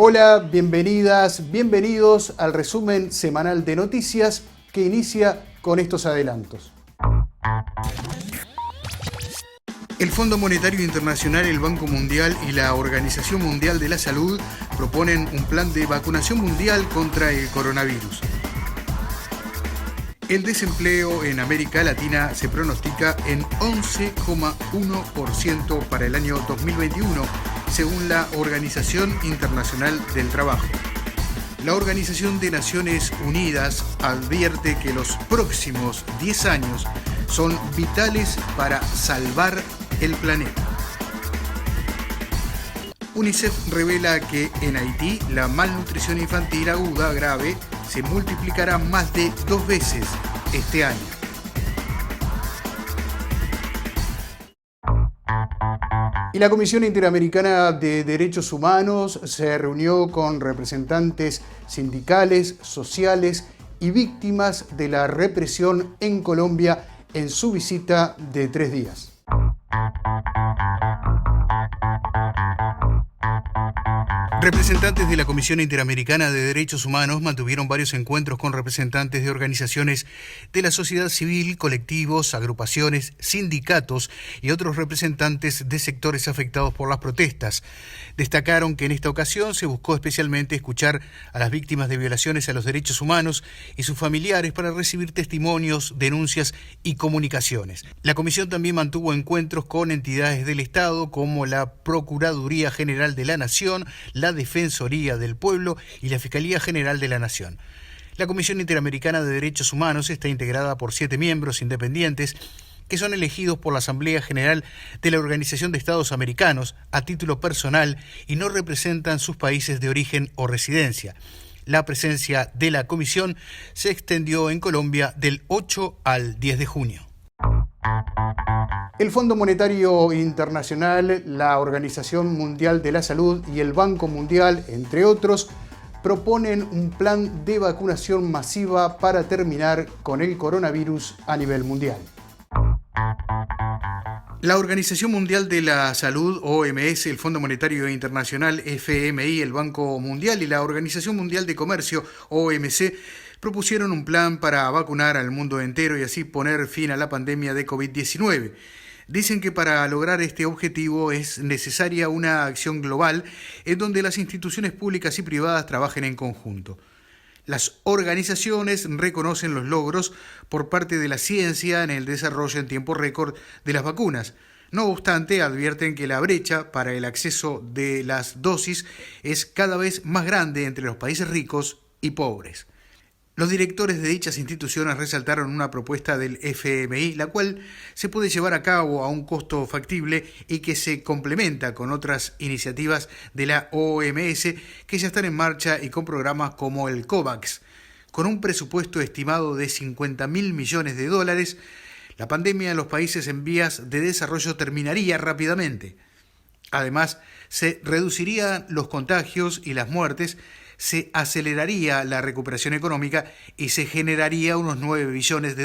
Hola, bienvenidas, bienvenidos al resumen semanal de noticias que inicia con estos adelantos. El Fondo Monetario Internacional, el Banco Mundial y la Organización Mundial de la Salud proponen un plan de vacunación mundial contra el coronavirus. El desempleo en América Latina se pronostica en 11,1% para el año 2021, según la Organización Internacional del Trabajo. La Organización de Naciones Unidas advierte que los próximos 10 años son vitales para salvar el planeta. UNICEF revela que en Haití la malnutrición infantil aguda grave se multiplicará más de 2 veces este año. Y la Comisión Interamericana de Derechos Humanos se reunió con representantes sindicales, sociales y víctimas de la represión en Colombia en su visita de 3 días. Representantes de la Comisión Interamericana de Derechos Humanos mantuvieron varios encuentros con representantes de organizaciones de la sociedad civil, colectivos, agrupaciones, sindicatos y otros representantes de sectores afectados por las protestas. Destacaron que en esta ocasión se buscó especialmente escuchar a las víctimas de violaciones a los derechos humanos y sus familiares para recibir testimonios, denuncias y comunicaciones. La comisión también mantuvo encuentros con entidades del Estado como la Procuraduría General de la Nación, la Defensoría del Pueblo y la Fiscalía General de la Nación. La Comisión Interamericana de Derechos Humanos está integrada por 7 miembros independientes que son elegidos por la Asamblea General de la Organización de Estados Americanos a título personal y no representan sus países de origen o residencia. La presencia de la comisión se extendió en Colombia del 8 al 10 de junio. El Fondo Monetario Internacional, la Organización Mundial de la Salud y el Banco Mundial, entre otros, proponen un plan de vacunación masiva para terminar con el coronavirus a nivel mundial. La Organización Mundial de la Salud, OMS, el Fondo Monetario Internacional, FMI, el Banco Mundial y la Organización Mundial de Comercio, OMC, propusieron un plan para vacunar al mundo entero y así poner fin a la pandemia de COVID-19. Dicen que para lograr este objetivo es necesaria una acción global en donde las instituciones públicas y privadas trabajen en conjunto. Las organizaciones reconocen los logros por parte de la ciencia en el desarrollo en tiempo récord de las vacunas. No obstante, advierten que la brecha para el acceso de las dosis es cada vez más grande entre los países ricos y pobres. Los directores de dichas instituciones resaltaron una propuesta del FMI, la cual se puede llevar a cabo a un costo factible y que se complementa con otras iniciativas de la OMS que ya están en marcha y con programas como el COVAX. Con un presupuesto estimado de $50.000 millones, la pandemia en los países en vías de desarrollo terminaría rápidamente. Además, se reducirían los contagios y las muertes, se aceleraría la recuperación económica y se generaría unos $9 billones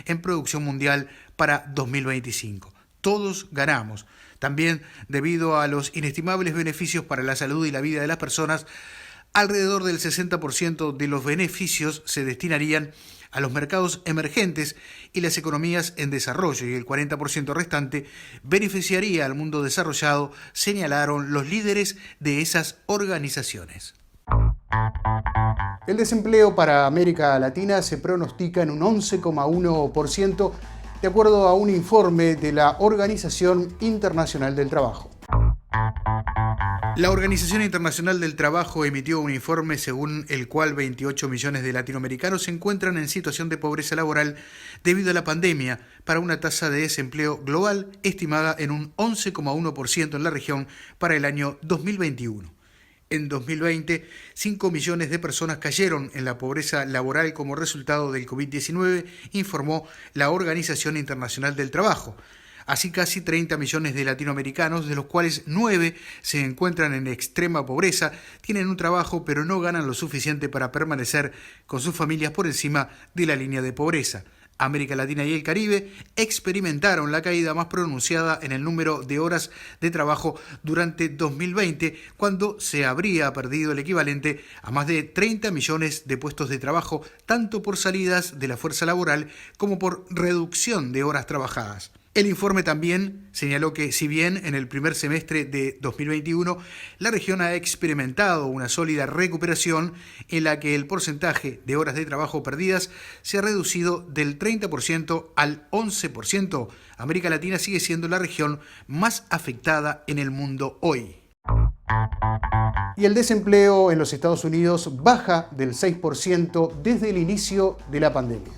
en producción mundial para 2025. Todos ganamos. También, debido a los inestimables beneficios para la salud y la vida de las personas, alrededor del 60% de los beneficios se destinarían a los mercados emergentes y las economías en desarrollo, y el 40% restante beneficiaría al mundo desarrollado, señalaron los líderes de esas organizaciones. El desempleo para América Latina se pronostica en un 11,1%, de acuerdo a un informe de la Organización Internacional del Trabajo. La Organización Internacional del Trabajo emitió un informe según el cual 28 millones de latinoamericanos se encuentran en situación de pobreza laboral debido a la pandemia, para una tasa de desempleo global estimada en un 11,1% en la región para el año 2021. En 2020, 5 millones de personas cayeron en la pobreza laboral como resultado del COVID-19, informó la Organización Internacional del Trabajo. Así, casi 30 millones de latinoamericanos, de los cuales 9 se encuentran en extrema pobreza, tienen un trabajo pero no ganan lo suficiente para permanecer con sus familias por encima de la línea de pobreza. América Latina y el Caribe experimentaron la caída más pronunciada en el número de horas de trabajo durante 2020, cuando se habría perdido el equivalente a más de 30 millones de puestos de trabajo, tanto por salidas de la fuerza laboral como por reducción de horas trabajadas. El informe también señaló que, si bien en el primer semestre de 2021 la región ha experimentado una sólida recuperación en la que el porcentaje de horas de trabajo perdidas se ha reducido del 30% al 11%, América Latina sigue siendo la región más afectada en el mundo hoy. Y el desempleo en los Estados Unidos baja del 6% desde el inicio de la pandemia.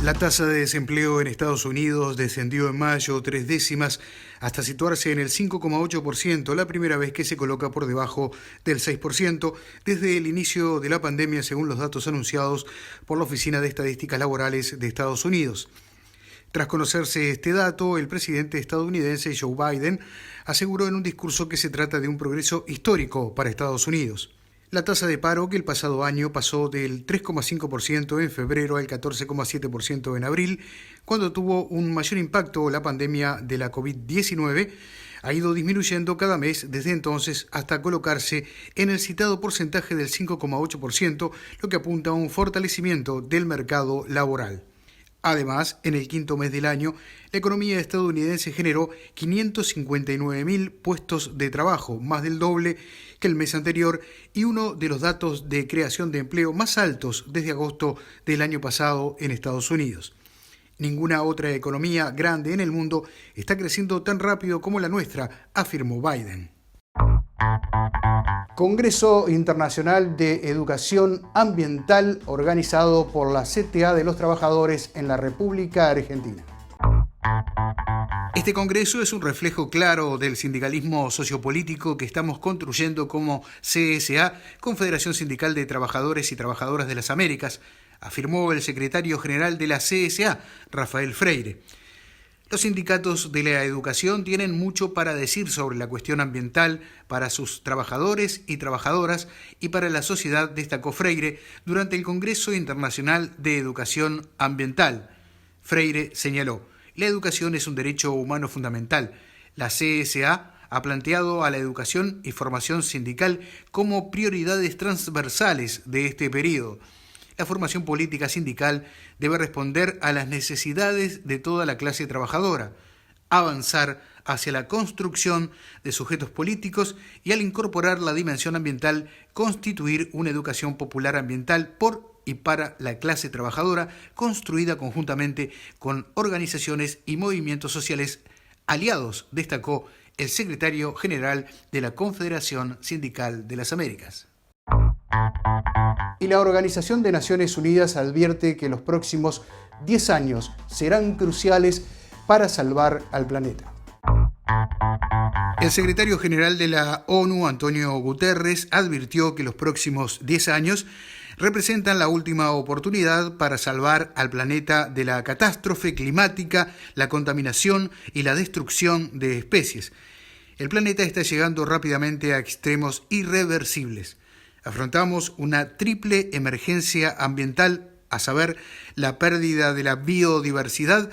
La tasa de desempleo en Estados Unidos descendió en mayo 3 décimas hasta situarse en el 5,8%, la primera vez que se coloca por debajo del 6% desde el inicio de la pandemia, según los datos anunciados por la Oficina de Estadísticas Laborales de Estados Unidos. Tras conocerse este dato, el presidente estadounidense Joe Biden aseguró en un discurso que se trata de un progreso histórico para Estados Unidos. La tasa de paro, que el pasado año pasó del 3,5% en febrero al 14,7% en abril, cuando tuvo un mayor impacto la pandemia de la COVID-19, ha ido disminuyendo cada mes desde entonces hasta colocarse en el citado porcentaje del 5,8%, lo que apunta a un fortalecimiento del mercado laboral. Además, en el quinto mes del año, la economía estadounidense generó 559.000 puestos de trabajo, más del doble que el mes anterior, y uno de los datos de creación de empleo más altos desde agosto del año pasado en Estados Unidos. Ninguna otra economía grande en el mundo está creciendo tan rápido como la nuestra, afirmó Biden. Congreso Internacional de Educación Ambiental organizado por la CTA de los Trabajadores en la República Argentina. Este congreso es un reflejo claro del sindicalismo sociopolítico que estamos construyendo como CSA, Confederación Sindical de Trabajadores y Trabajadoras de las Américas, afirmó el secretario general de la CSA, Rafael Freire. Los sindicatos de la educación tienen mucho para decir sobre la cuestión ambiental para sus trabajadores y trabajadoras y para la sociedad, destacó Freire durante el Congreso Internacional de Educación Ambiental. Freire señaló: la educación es un derecho humano fundamental. La CSA ha planteado a la educación y formación sindical como prioridades transversales de este periodo. La formación política sindical debe responder a las necesidades de toda la clase trabajadora, avanzar hacia la construcción de sujetos políticos y, al incorporar la dimensión ambiental, constituir una educación popular ambiental por y para la clase trabajadora, construida conjuntamente con organizaciones y movimientos sociales aliados, destacó el secretario general de la Confederación Sindical de las Américas. Y la Organización de Naciones Unidas advierte que los próximos 10 años serán cruciales para salvar al planeta. El secretario general de la ONU, Antonio Guterres, advirtió que los próximos 10 años representan la última oportunidad para salvar al planeta de la catástrofe climática, la contaminación y la destrucción de especies. El planeta está llegando rápidamente a extremos irreversibles. Afrontamos una triple emergencia ambiental, a saber, la pérdida de la biodiversidad,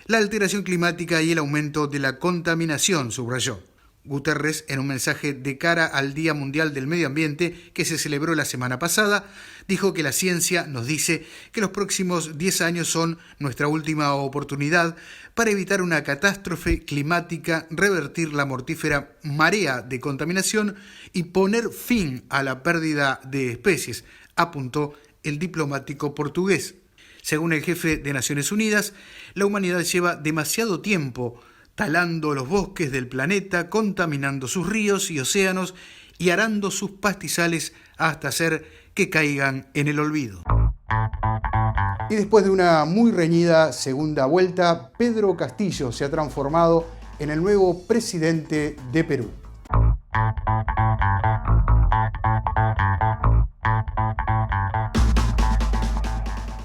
la alteración climática y el aumento de la contaminación, subrayó. Guterres, en un mensaje de cara al Día Mundial del Medio Ambiente que se celebró la semana pasada, dijo que la ciencia nos dice que los próximos 10 años son nuestra última oportunidad para evitar una catástrofe climática, revertir la mortífera marea de contaminación y poner fin a la pérdida de especies, apuntó el diplomático portugués. Según el jefe de Naciones Unidas, la humanidad lleva demasiado tiempo talando los bosques del planeta, contaminando sus ríos y océanos y arando sus pastizales hasta hacer que caigan en el olvido. Y después de una muy reñida segunda vuelta, Pedro Castillo se ha transformado en el nuevo presidente de Perú.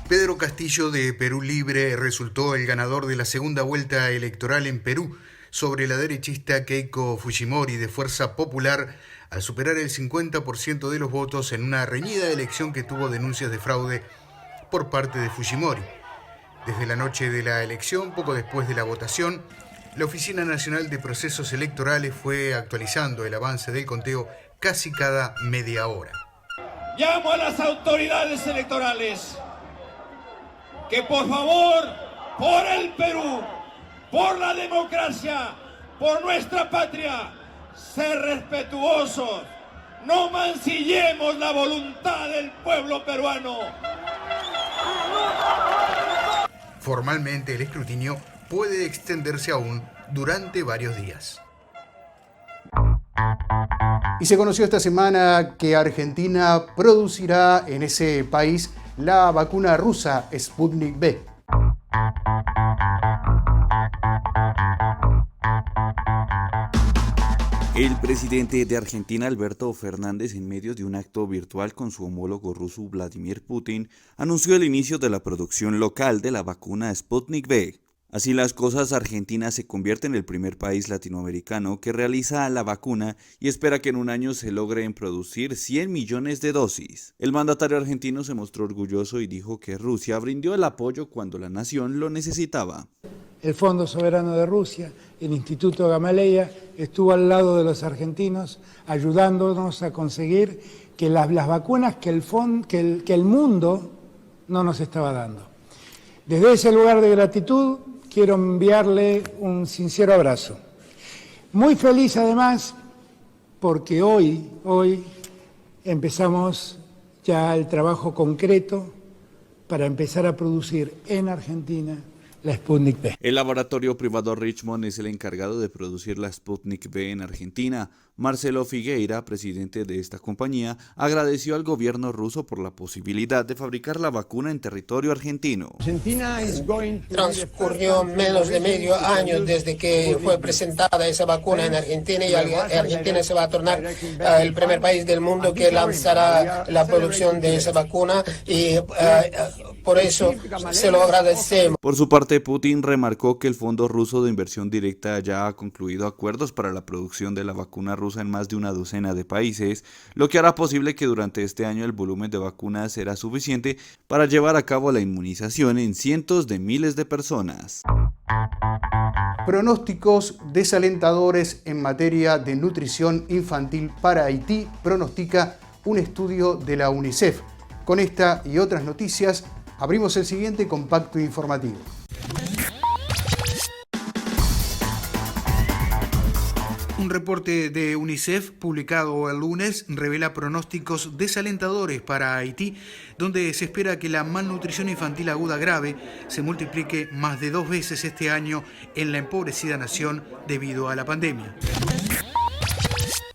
Pedro Castillo de Perú Libre resultó el ganador de la segunda vuelta electoral en Perú. sobre la derechista Keiko Fujimori de Fuerza Popular al superar el 50% de los votos en una reñida elección que tuvo denuncias de fraude por parte de Fujimori. Desde la noche de la elección, poco después de la votación, la Oficina Nacional de Procesos Electorales fue actualizando el avance del conteo casi cada media hora. Llamo a las autoridades electorales que por favor, por el Perú, por la democracia, por nuestra patria, ser respetuosos, no mancillemos la voluntad del pueblo peruano. Formalmente el escrutinio puede extenderse aún durante varios días. Y se conoció esta semana que Argentina producirá en ese país la vacuna rusa Sputnik V. El presidente de Argentina, Alberto Fernández, en medio de un acto virtual con su homólogo ruso Vladimir Putin, anunció el inicio de la producción local de la vacuna Sputnik V. Así las cosas, Argentina se convierte en el primer país latinoamericano que realiza la vacuna y espera que en un año se logren producir 100 millones de dosis. El mandatario argentino se mostró orgulloso y dijo que Rusia brindó el apoyo cuando la nación lo necesitaba. El Fondo Soberano de Rusia, el Instituto Gamaleya, estuvo al lado de los argentinos ayudándonos a conseguir que las vacunas que el mundo no nos estaba dando. Desde ese lugar de gratitud quiero enviarle un sincero abrazo. Muy feliz además porque hoy empezamos ya el trabajo concreto para empezar a producir en Argentina la Sputnik V. El laboratorio privado Richmond es el encargado de producir la Sputnik V en Argentina. Marcelo Figueira, presidente de esta compañía, agradeció al gobierno ruso por la posibilidad de fabricar la vacuna en territorio argentino. Transcurrió menos de medio año desde que fue presentada esa vacuna en Argentina y Argentina se va a tornar el primer país del mundo que lanzará la producción de esa vacuna y por eso se lo agradecemos. Por su parte, Putin remarcó que el Fondo Ruso de Inversión Directa ya ha concluido acuerdos para la producción de la vacuna rusa en más de una docena de países, lo que hará posible que durante este año el volumen de vacunas será suficiente para llevar a cabo la inmunización en cientos de miles de personas. Pronósticos desalentadores en materia de nutrición infantil para Haití, pronostica un estudio de la UNICEF. Con esta y otras noticias, abrimos el siguiente compacto informativo. Un reporte de UNICEF publicado el lunes revela pronósticos desalentadores para Haití, donde se espera que la malnutrición infantil aguda grave se multiplique más de 2 veces este año en la empobrecida nación debido a la pandemia.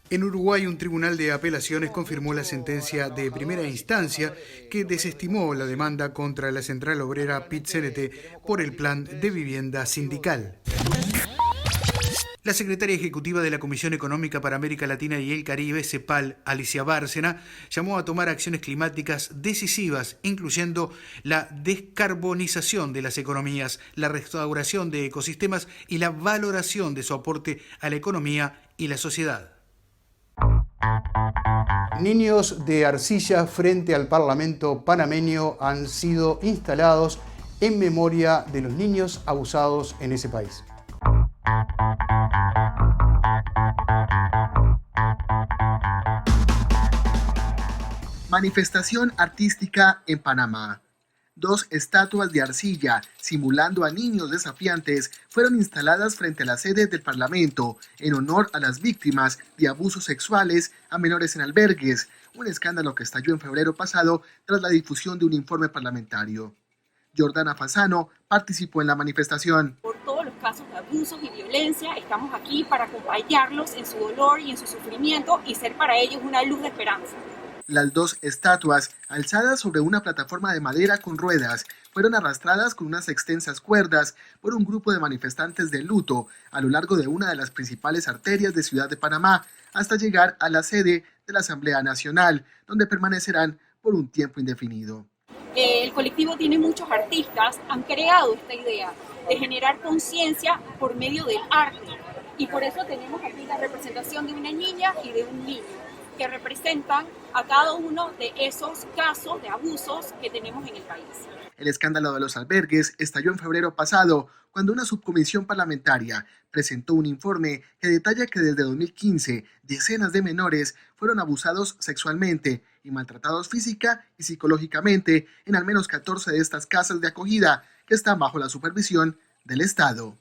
En Uruguay, un tribunal de apelaciones confirmó la sentencia de primera instancia que desestimó la demanda contra la central obrera PIT-CNT por el plan de vivienda sindical. La secretaria ejecutiva de la Comisión Económica para América Latina y el Caribe, CEPAL, Alicia Bárcena, llamó a tomar acciones climáticas decisivas, incluyendo la descarbonización de las economías, la restauración de ecosistemas y la valoración de su aporte a la economía y la sociedad. Niños de arcilla frente al Parlamento panameño han sido instalados en memoria de los niños abusados en ese país. Manifestación artística en Panamá. 2 estatuas de arcilla, simulando a niños desafiantes, fueron instaladas frente a la sede del Parlamento en honor a las víctimas de abusos sexuales a menores en albergues, un escándalo que estalló en febrero pasado tras la difusión de un informe parlamentario. Jordana Fasano participó en la manifestación. Por todos los casos de abusos y violencia, estamos aquí para acompañarlos en su dolor y en su sufrimiento y ser para ellos una luz de esperanza. Las 2 estatuas, alzadas sobre una plataforma de madera con ruedas, fueron arrastradas con unas extensas cuerdas por un grupo de manifestantes de luto a lo largo de una de las principales arterias de Ciudad de Panamá, hasta llegar a la sede de la Asamblea Nacional, donde permanecerán por un tiempo indefinido. el colectivo tiene muchos artistas, han creado esta idea de generar conciencia por medio del arte. Y por eso tenemos aquí la representación de una niña y de un niño, que representan a cada uno de esos casos de abusos que tenemos en el país. El escándalo de los albergues estalló en febrero pasado, cuando una subcomisión parlamentaria presentó un informe que detalla que desde 2015 decenas de menores fueron abusados sexualmente y maltratados física y psicológicamente en al menos 14 de estas casas de acogida que están bajo la supervisión del Estado.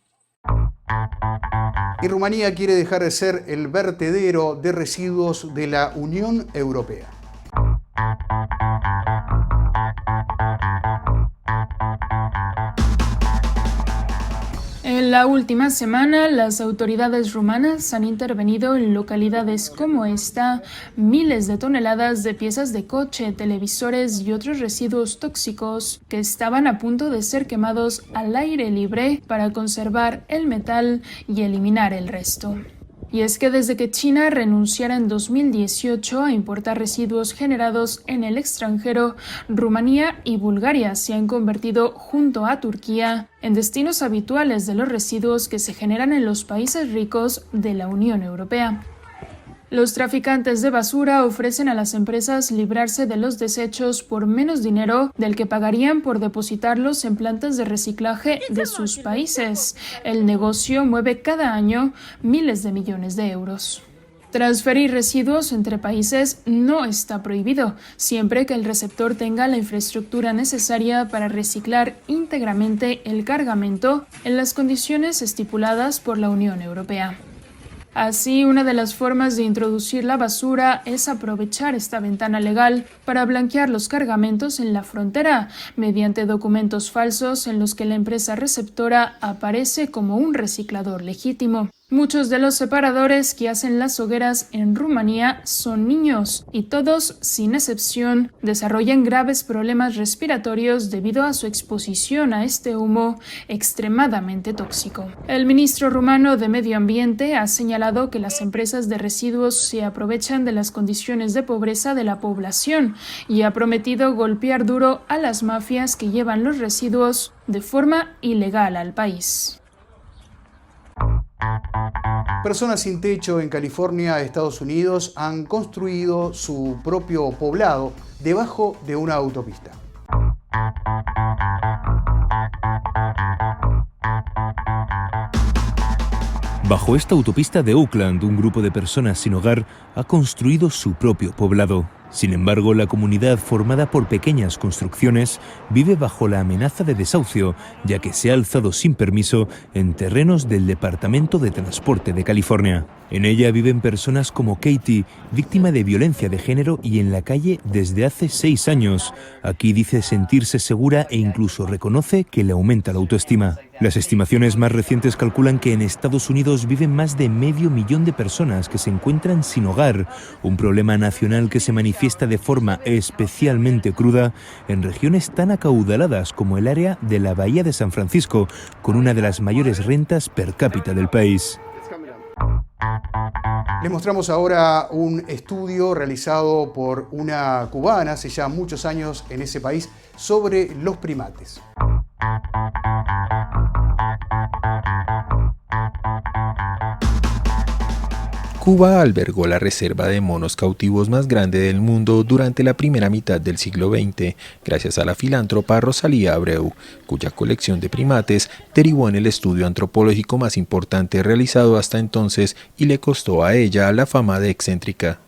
Y Rumanía quiere dejar de ser el vertedero de residuos de la Unión Europea. En la última semana, las autoridades rumanas han intervenido en localidades como esta, miles de toneladas de piezas de coche, televisores y otros residuos tóxicos que estaban a punto de ser quemados al aire libre para conservar el metal y eliminar el resto. Y es que desde que China renunciara en 2018 a importar residuos generados en el extranjero, Rumanía y Bulgaria se han convertido, junto a Turquía, en destinos habituales de los residuos que se generan en los países ricos de la Unión Europea. Los traficantes de basura ofrecen a las empresas librarse de los desechos por menos dinero del que pagarían por depositarlos en plantas de reciclaje de sus países. El negocio mueve cada año miles de millones de euros. Transferir residuos entre países no está prohibido, siempre que el receptor tenga la infraestructura necesaria para reciclar íntegramente el cargamento en las condiciones estipuladas por la Unión Europea. Así, una de las formas de introducir la basura es aprovechar esta ventana legal para blanquear los cargamentos en la frontera, mediante documentos falsos en los que la empresa receptora aparece como un reciclador legítimo. Muchos de los separadores que hacen las hogueras en Rumanía son niños y todos, sin excepción, desarrollan graves problemas respiratorios debido a su exposición a este humo extremadamente tóxico. El ministro rumano de Medio Ambiente ha señalado que las empresas de residuos se aprovechan de las condiciones de pobreza de la población y ha prometido golpear duro a las mafias que llevan los residuos de forma ilegal al país. Personas sin techo en California, Estados Unidos, han construido su propio poblado debajo de una autopista. Bajo esta autopista de Oakland, un grupo de personas sin hogar ha construido su propio poblado. Sin embargo, la comunidad, formada por pequeñas construcciones, vive bajo la amenaza de desahucio, ya que se ha alzado sin permiso en terrenos del Departamento de Transporte de California. En ella viven personas como Katie, víctima de violencia de género y en la calle desde hace 6 años. Aquí dice sentirse segura e incluso reconoce que le aumenta la autoestima. Las estimaciones más recientes calculan que en Estados Unidos viven más de 500.000 de personas que se encuentran sin hogar, un problema nacional que se manifiesta de forma especialmente cruda en regiones tan acaudaladas como el área de la Bahía de San Francisco, con una de las mayores rentas per cápita del país. Les mostramos ahora un estudio realizado por una cubana hace ya muchos años en ese país sobre los primates. Cuba albergó la reserva de monos cautivos más grande del mundo durante la primera mitad del siglo XX, gracias a la filántropa Rosalía Abreu, cuya colección de primates derivó en el estudio antropológico más importante realizado hasta entonces y le costó a ella la fama de excéntrica.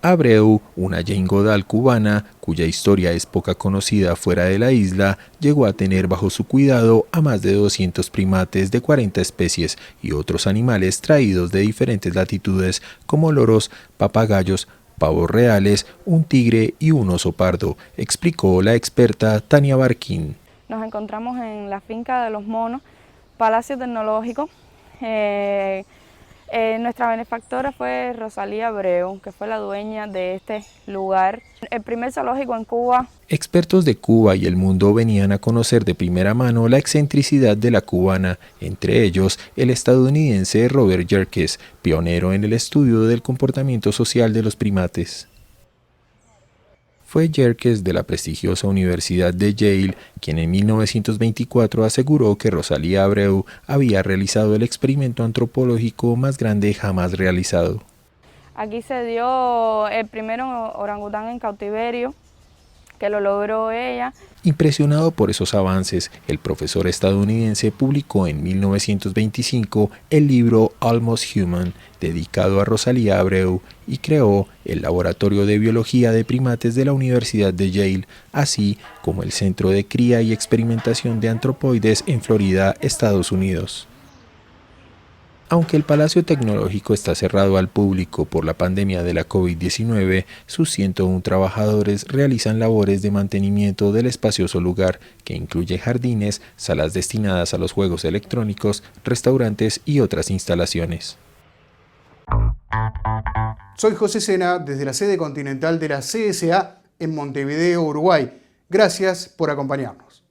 Abreu, una Jane Goodall cubana, cuya historia es poca conocida fuera de la isla, llegó a tener bajo su cuidado a más de 200 primates de 40 especies y otros animales traídos de diferentes latitudes como loros, papagayos, pavos reales, un tigre y un oso pardo, explicó la experta Tania Barquín. Nos encontramos en la finca de los monos, Palacio Tecnológico. Nuestra benefactora fue Rosalía Abreu, que fue la dueña de este lugar, el primer zoológico en Cuba. Expertos de Cuba y el mundo venían a conocer de primera mano la excentricidad de la cubana, entre ellos el estadounidense Robert Yerkes, pionero en el estudio del comportamiento social de los primates. Fue Yerkes de la prestigiosa Universidad de Yale quien en 1924 aseguró que Rosalía Abreu había realizado el experimento antropológico más grande jamás realizado. Aquí se dio el primer orangután en cautiverio, que lo logró ella. Impresionado por esos avances, el profesor estadounidense publicó en 1925 el libro Almost Human, dedicado a Rosalía Abreu, y creó el Laboratorio de Biología de Primates de la Universidad de Yale, así como el Centro de Cría y Experimentación de Antropoides en Florida, Estados Unidos. Aunque el Palacio Tecnológico está cerrado al público por la pandemia de la COVID-19, sus 101 trabajadores realizan labores de mantenimiento del espacioso lugar, que incluye jardines, salas destinadas a los juegos electrónicos, restaurantes y otras instalaciones. Soy José Sena, desde la sede continental de la CSA en Montevideo, Uruguay. Gracias por acompañarnos.